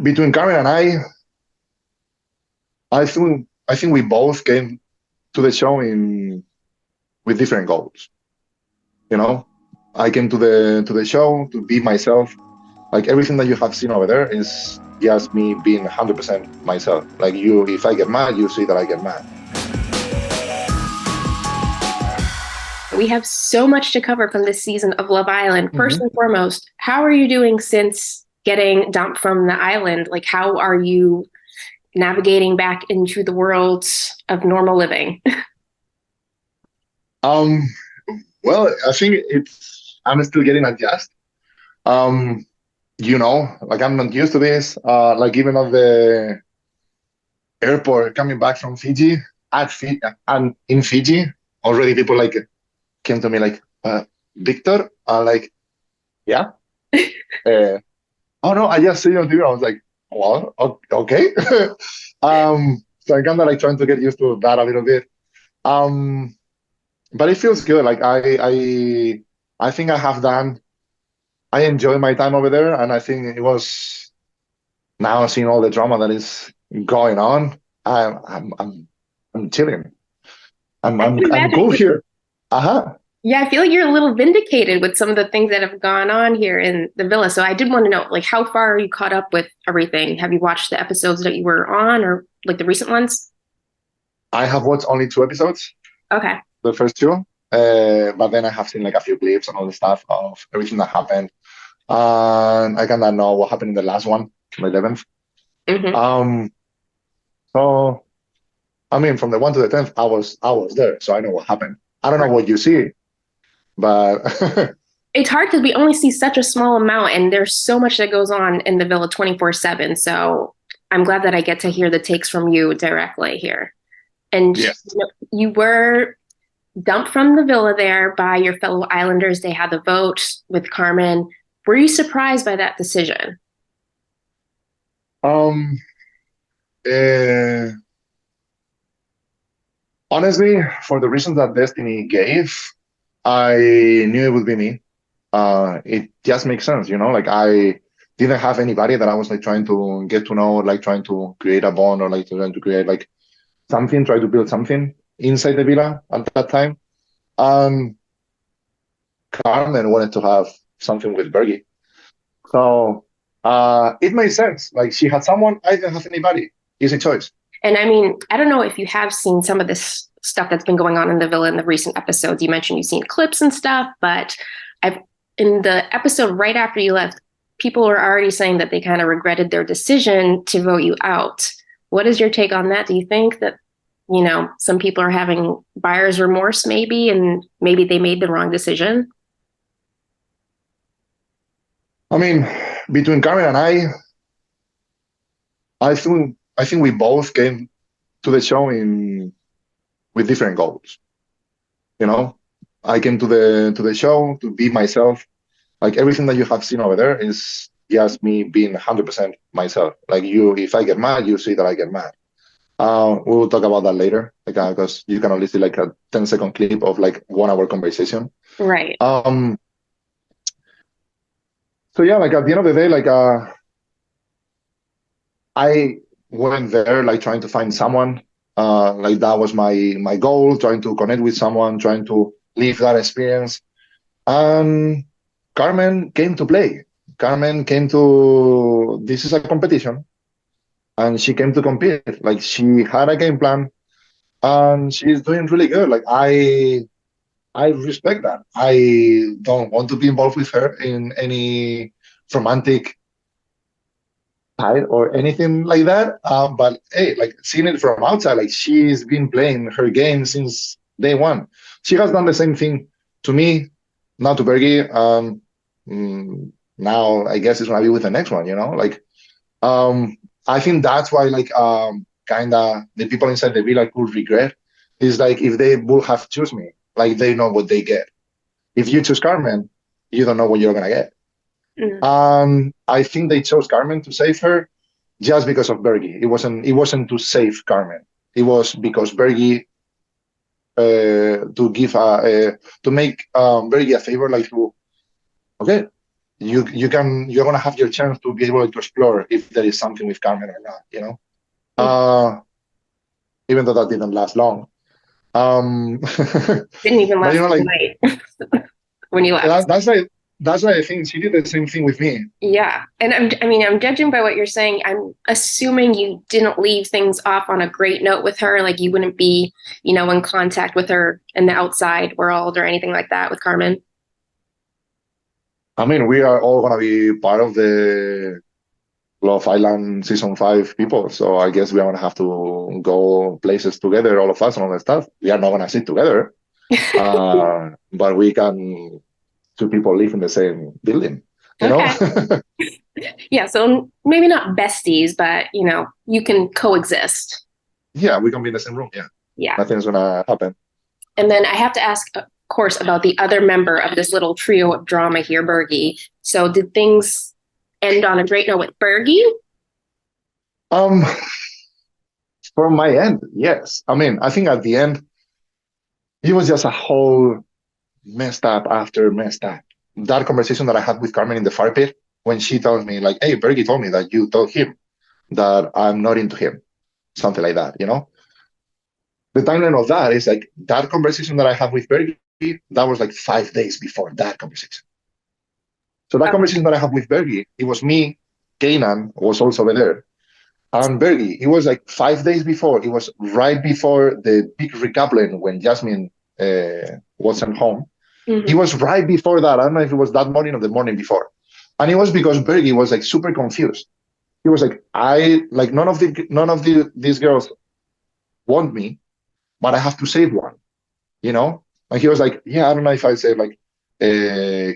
Between Carmen and I think we both came to the show with different goals. You know, I came to the show to be myself. Like everything that you have seen over there is just me being 100% myself. Like you, if I get mad, you see that I get mad. We have so much to cover from this season of Love Island. First and foremost, how are you doing since getting dumped from the island? Like, how are you navigating back into the world of normal living? Well, I think I'm still getting adjusted. Like I'm not used to this. Like even at the airport coming back from Fiji, and in Fiji, already people like came to me like, Victor, like, yeah. Oh no, I just see you on TV. I was like, well, okay. So I'm kind of like trying to get used to that a little bit. But it feels good. Like I think I enjoy my time over there, and I think it was now seeing all the drama that is going on. I'm chilling. I can I'm imagine. cool here. Uh-huh. Yeah, I feel like you're a little vindicated with some of the things that have gone on here in the villa. So I did want to know, like, how far are you caught up with everything? Have you watched the episodes that you were on, or like the recent ones? I have watched only 2 episodes, Okay. the first two, but then I have seen like a few clips and all the stuff of everything that happened, and I kind of know what happened in the last one, the 11th. Hmm. Um, so I mean, from the 1 to the 10th, I was there, so I know what happened. I don't know Right. what you see, but It's hard because we only see such a small amount, and there's so much that goes on in the villa 24/7. So I'm glad that I get to hear the takes from you directly here. And yes. you were dumped from the villa there by your fellow islanders. They had the vote with Carmen. Were you surprised by that decision? Um, uh, Honestly, for the reasons that Destiny gave, I knew it would be me. It just makes sense, like I didn't have anybody that I was like trying to get to know, like trying to create a bond or like trying to create like something, try to build something inside the villa at that time. Um, Carmen wanted to have something with Bergie. So it made sense. Like she had someone, I didn't have anybody. Easy choice. And I mean, I don't know if you have seen some of this stuff that's been going on in the villa in the recent episodes. You mentioned you've seen clips and stuff, but I've in the episode right after you left, people were already saying that they kind of regretted their decision to vote you out. What is your take on that? Do you think that, some people are having buyer's remorse maybe, and maybe they made the wrong decision? I mean, between Carmen and I think we both came to the show with different goals. You know, I came to the show to be myself. Like everything that you have seen over there is just me being 100% myself. Like you, if I get mad, you see that I get mad. We will talk about that later, like because you can only see like a 10-second clip of like 1 hour conversation. Right. So yeah, like at the end of the day, like I went there like trying to find someone. Like that was my goal, trying to connect with someone, trying to live that experience. And Carmen came to play. Carmen came to this is a competition, and she came to compete. Like she had a game plan, and she's doing really good. Like I respect that. I don't want to be involved with her in any romantic side or anything like that. But hey, like seeing it from outside, like she's been playing her game since day one. She has done the same thing to me, now to Bergie. Now I guess it's gonna be with the next one. Like I think that's why like kind of the people inside the villa could regret is like if they would have choose me, like they know what they get. If you choose Carmen, you don't know what you're gonna get. I think they chose Carmen to save her just because of Bergie. It wasn't to save Carmen. It was because Bergie to make Bergie a favor, like to okay, you're gonna have your chance to be able to explore if there is something with Carmen or not, you know. Even though that didn't last long. Didn't even But last you know, like night when you left. That's why I think she did the same thing with me. Yeah. And I'm judging by what you're saying. I'm assuming you didn't leave things off on a great note with her. Like you wouldn't be, in contact with her in the outside world or anything like that with Carmen. I mean, we are all gonna be part of the Love Island season 5 people, so I guess we are gonna have to go places together, all of us, and all that stuff. We are not gonna sit together, but we can. Two people live in the same building, you know. Yeah, so maybe not besties, but you can coexist. Yeah, we can be in the same room. Yeah. Nothing's gonna happen. And then I have to ask, of course, about the other member of this little trio of drama here, Bergie. So did things end on a great note with Bergie? From my end, yes. I mean, I think at the end, it was just a whole messed up after messed up. That conversation that I had with Carmen in the fire pit, when she told me, like, hey, Bergie told me that you told him that I'm not into him. Something like that, you know? The timeline of that is like that conversation that I had with Bergie, that was like 5 days before that conversation. So that conversation that I had with Bergie, it was me, Kanan was also over there. And Bergie, it was like 5 days before. It was right before the big recoupling when Jasmine wasn't home. Mm-hmm. It was right before that. I don't know if it was that morning or the morning before. And it was because Bergie was like super confused. He was like, none of these girls want me, but I have to save one, you know? And he was like, yeah, I don't know if I say like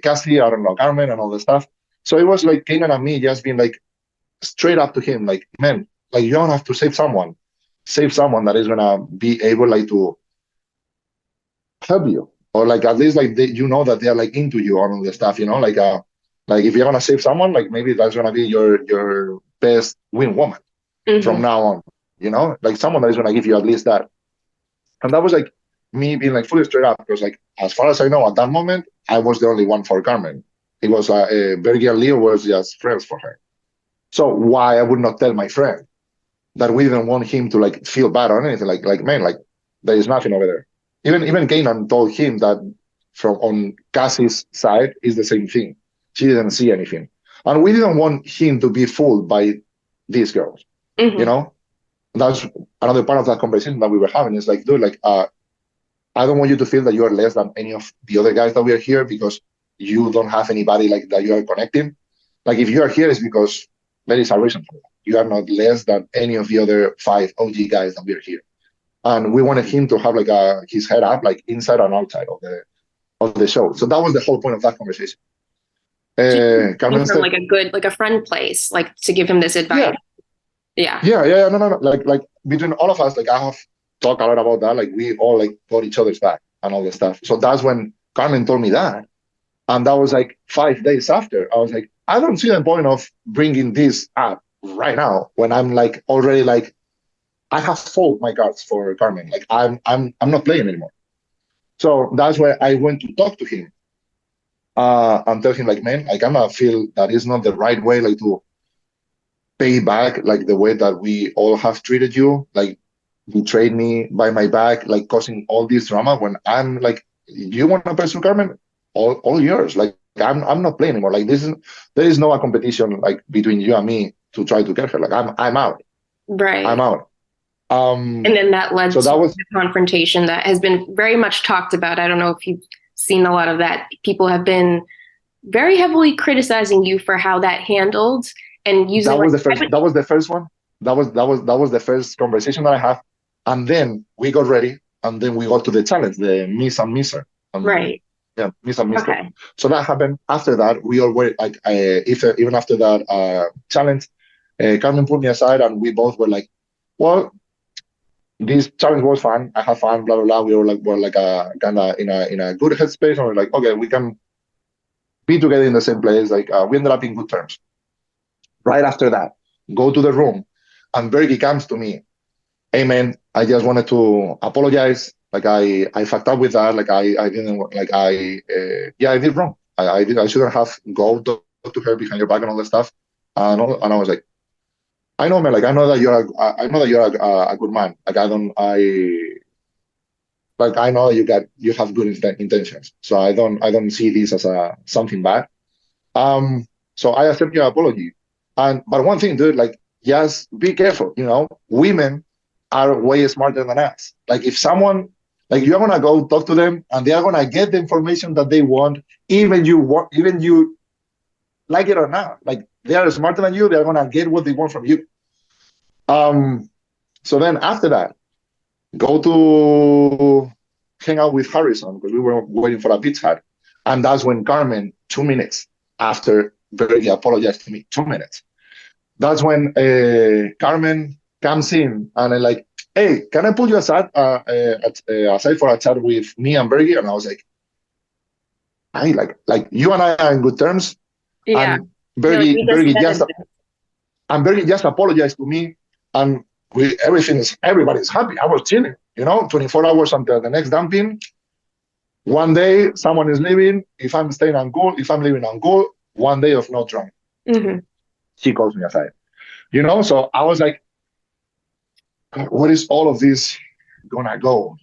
Cassie, I don't know, Carmen and all the stuff. So it was like Kanan and me just being like straight up to him, like, man, like you don't have to save someone that is gonna be able like to help you. Or like at least like you know that they're like into you on all the stuff, you know, like if you're gonna save someone, like maybe that's gonna be your best win woman from now on, you know, like someone that is gonna give you at least that. And that was like me being like fully straight up because like as far as I know at that moment, I was the only one for Carmen. It was Bergie and Leo was just friends for her. So why I would not tell my friend that we didn't want him to like feel bad or anything, like man, like there is nothing over there. Even Kanan told him that from on Cassie's side is the same thing. She didn't see anything. And we didn't want him to be fooled by these girls. You know? That's another part of that conversation that we were having. Is like, dude, like I don't want you to feel that you are less than any of the other guys that we are here because you don't have anybody like that you are connecting. Like if you are here, it's because there is a reason for that. You are not less than any of the other 5 OG guys that we are here. And we wanted him to have like his head up, like inside and outside of the show. So that was the whole point of that conversation. From like a friend place, like to give him this advice. Yeah. No. Like between all of us, like I have talked a lot about that. Like we all like got each other's back and all this stuff. So that's when Carmen told me that. And that was like 5 days after. I was like, I don't see the point of bringing this up right now when I'm like already like I have folded my cards for Carmen. Like I'm not playing anymore. So that's why I went to talk to him and tell him like, man, I kind of feel that is not the right way like to pay back like the way that we all have treated you. Like betrayed me by my back, like causing all this drama when I'm like, you want to pursue Carmen? All yours. Like I'm not playing anymore. Like there is no a competition like between you and me to try to get her. Like I'm out. Right. I'm out. And then that led to the confrontation that has been very much talked about. I don't know if you've seen a lot of that. People have been very heavily criticizing you for how that handled and using. That was the first. That was the first one. That was the first conversation that I had, and then we got ready, and then we got to the challenge, the Miss and Misser. Right. Yeah, Miss and Mister. Okay. So that happened. After that, we all were like, even after that challenge, Carmen put me aside, and we both were like, well. This challenge was fun. I had fun. Blah blah blah. We were like kind of in a good headspace, and we're like, okay, we can be together in the same place. Like we ended up in good terms. Right after that, go to the room, and Bergie comes to me. Hey man, I just wanted to apologize. Like I fucked up with that. Like I didn't like I did wrong. I shouldn't have go to her behind your back and all that stuff. And I was like, I know, man. Like, I know that you're a good man. Like, I know you have good intentions. So I don't see this as something bad. So I accept your apology. But one thing, dude, like, just be careful. Women are way smarter than us. Like, if someone, like, you're gonna go talk to them, and they are gonna get the information that they want, even you like it or not. Like, they are smarter than you. They are gonna get what they want from you. So then after that, go to hang out with Harrison because we were waiting for a Pizza Hut, and that's when Carmen, 2 minutes after Bergie apologized to me, 2 minutes. That's when Carmen comes in and I'm like, hey, can I pull you aside for a chat with me and Bergie? And I was like, I like you and I are in good terms. Yeah. And Bergie just apologized to me, and everybody's happy. I was chilling, 24 hours until the next dumping. One day someone is leaving. If I'm staying on goal, if I'm leaving on goal, one day of no drunk. Mm-hmm. She calls me aside. So I was like, what is all of this gonna go?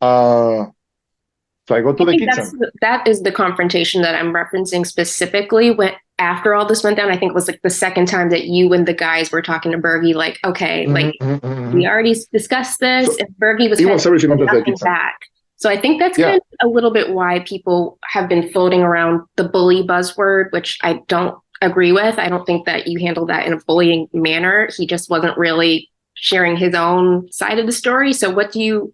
So I go to the kitchen. That is the confrontation that I'm referencing specifically. When after all this went down, I think it was like the second time that you and the guys were talking to Bergie, like, okay, we already discussed this, and Bergie was kind of nothing back. So I think that's kind of a little bit why people have been floating around the bully buzzword, which I don't agree with. I don't think that you handled that in a bullying manner. He just wasn't really sharing his own side of the story. So what do you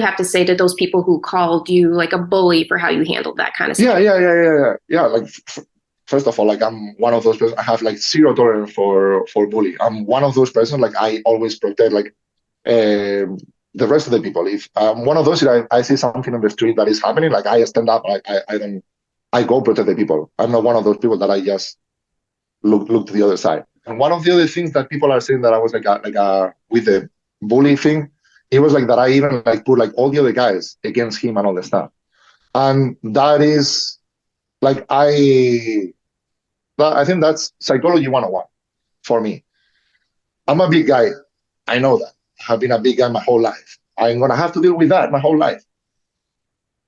have to say to those people who called you like a bully for how you handled that kind of stuff? Yeah. Like, first of all, like, I'm one of those persons. I have like zero tolerance for bullying. I'm one of those persons. Like, I always protect like the rest of the people. If I'm one of those, if I see something on the street that is happening, like, I stand up. Like, I go protect the people. I'm not one of those people that I just look to the other side. And one of the other things that people are saying that I was like with the bully thing, it was like that I even like put like all the other guys against him and all that stuff. And that is like, I think that's psychology 101 for me. I'm a big guy. I know that. I have been a big guy my whole life. I'm going to have to deal with that my whole life.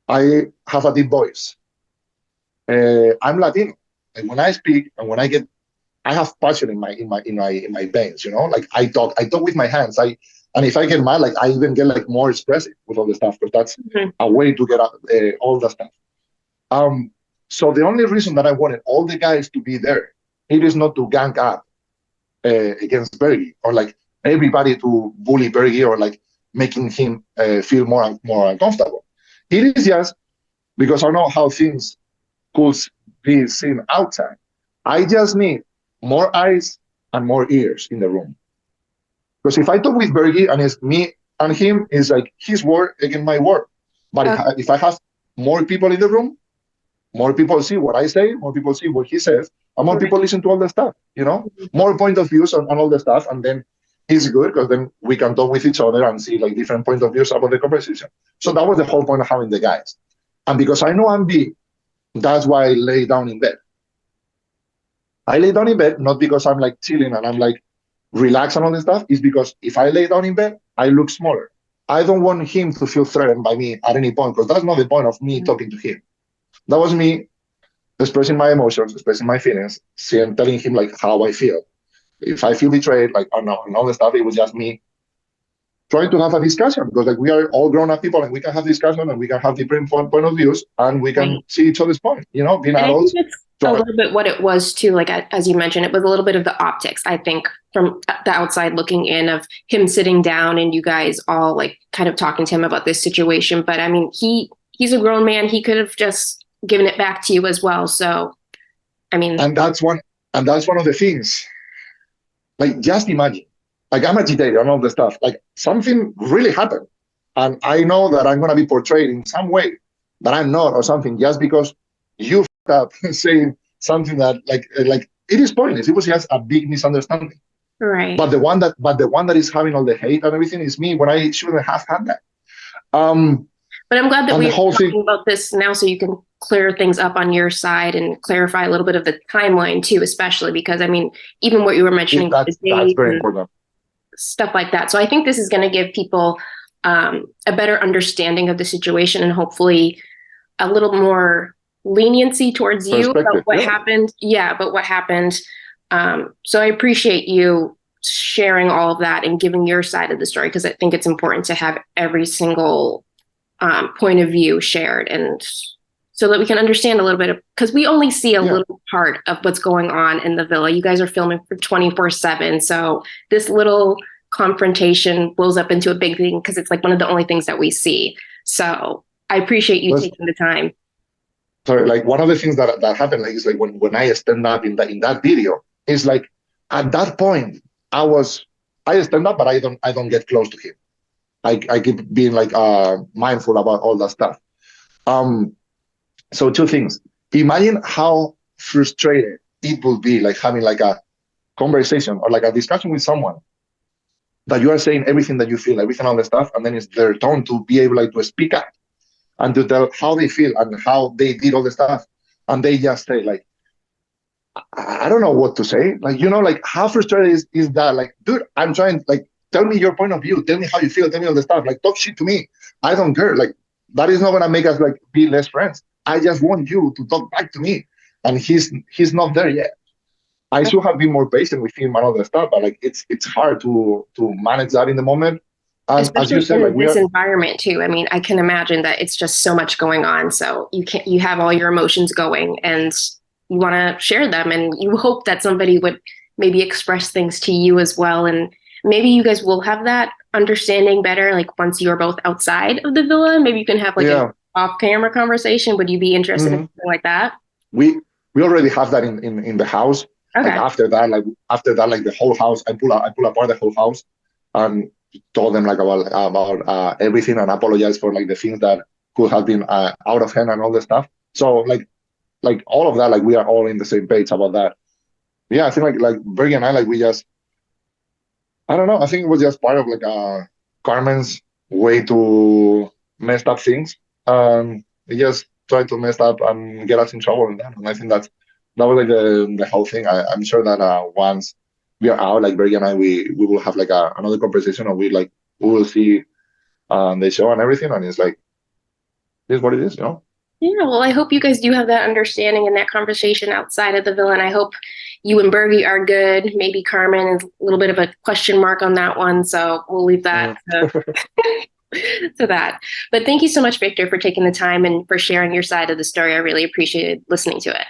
I have a deep voice. I'm Latino. And when I speak and when I have passion in my veins, like, I talk with my hands. And if I get mad, like, I even get like more expressive with all the stuff, because that's a way to get all the stuff. So the only reason that I wanted all the guys to be there, it is not to gang up against Bergie, or like everybody to bully Bergie, or like making him feel more uncomfortable. It is just because I know how things could be seen outside. I just need more eyes and more ears in the room. Because if I talk with Bergie and it's me and him, it's like his word against my word. But if I have more people in the room, more people see what I say, more people see what he says, and more people listen to all the stuff, more point of views on all the stuff. And then it's good, because then we can talk with each other and see like different point of views about the conversation. So that was the whole point of having the guys. And because I know I'm big, that's why I lay down in bed. I lay down in bed, not because I'm like chilling and I'm like relaxed and all this stuff. It's because if I lay down in bed, I look smaller. I don't want him to feel threatened by me at any point, because that's not the point of me talking to him. That was me expressing my emotions, expressing my feelings, telling him like how I feel. If I feel betrayed, like, and all the stuff, it was just me trying to have a discussion, because like we are all grown-up people and we can have discussion and we can have different point of views and we can see each other's point, being adults. A little bit what it was too, like, as you mentioned, it was a little bit of the optics, I think, from the outside looking in, of him sitting down and you guys all like kind of talking to him about this situation. But I mean, he's a grown man. He could have just given it back to you as well. So, I mean, and that's one of the things. Like, just imagine, like, I'm agitated and all the stuff. Like, something really happened, and I know that I'm gonna be portrayed in some way that I'm not, or something, just because you f***ed up saying something that like it is pointless. It was just a big misunderstanding. Right. But the one that is having all the hate and everything is me, when I shouldn't have had that. But I'm glad that And the we're whole talking thing, about this now so you can clear things up on your side and clarify a little bit of the timeline too, especially because I mean, even what you were mentioning, the that's dates very and important. stuff like that. So I think this is going to give people a better understanding of the situation and hopefully a little more leniency towards you about Perspective, what yeah. happened. Yeah, about what happened. So I appreciate you sharing all of that and giving your side of the story because I think it's important to have every single point of view shared and so that we can understand a little bit of because we only see a little part of what's going on in the villa. You guys are filming for 24/7. So this little confrontation blows up into a big thing because it's like one of the only things that we see. So I appreciate you taking the time. Sorry, like one of the things that happened like is like when I stand up in that video, is like at that point I stand up but I don't get close to him. I keep being like mindful about all that stuff. So two things. Imagine how frustrated it would be like having like a conversation or like a discussion with someone that you are saying everything that you feel, everything all the stuff, and then it's their turn to be able like to speak up and to tell how they feel and how they did all the stuff. And they just say like, I don't know what to say. Like, you know, like how frustrated is that? Like, dude, I'm trying, like, tell me your point of view. Tell me how you feel. Tell me all the stuff. Like, talk shit to me. I don't care. Like, that is not going to make us like be less friends. I just want you to talk back to me. And he's not there yet. I should have been more patient with him and all the stuff, but like it's hard to manage that in the moment. And as you Especially said, like in this environment too. I mean, I can imagine that it's just so much going on. So you have all your emotions going and you want to share them and you hope that somebody would maybe express things to you as well. And maybe you guys will have that understanding better. Like once you're both outside of the villa, maybe you can have like an off camera conversation. Would you be interested in something like that? We already have that in the house. Okay. Like after that, like the whole house, I pull apart the whole house and told them like about everything and apologize for like the things that could have been out of hand and all the stuff. So like all of that, like we are all in the same page about that. Yeah, I think like Bergie and I, like we just, I don't know. I think it was just part of like Carmen's way to mess up things. He just tried to mess up and get us in trouble and that. And I think that was like the whole thing. I'm sure that once we are out, like Bergie and I, we will have like another conversation, and we will see the show and everything, and it's like this is what it is, you know. Yeah, well, I hope you guys do have that understanding and that conversation outside of the villa. And I hope you and Bergie are good. Maybe Carmen is a little bit of a question mark on that one. So we'll leave that to that. But thank you so much, Victor, for taking the time and for sharing your side of the story. I really appreciated listening to it.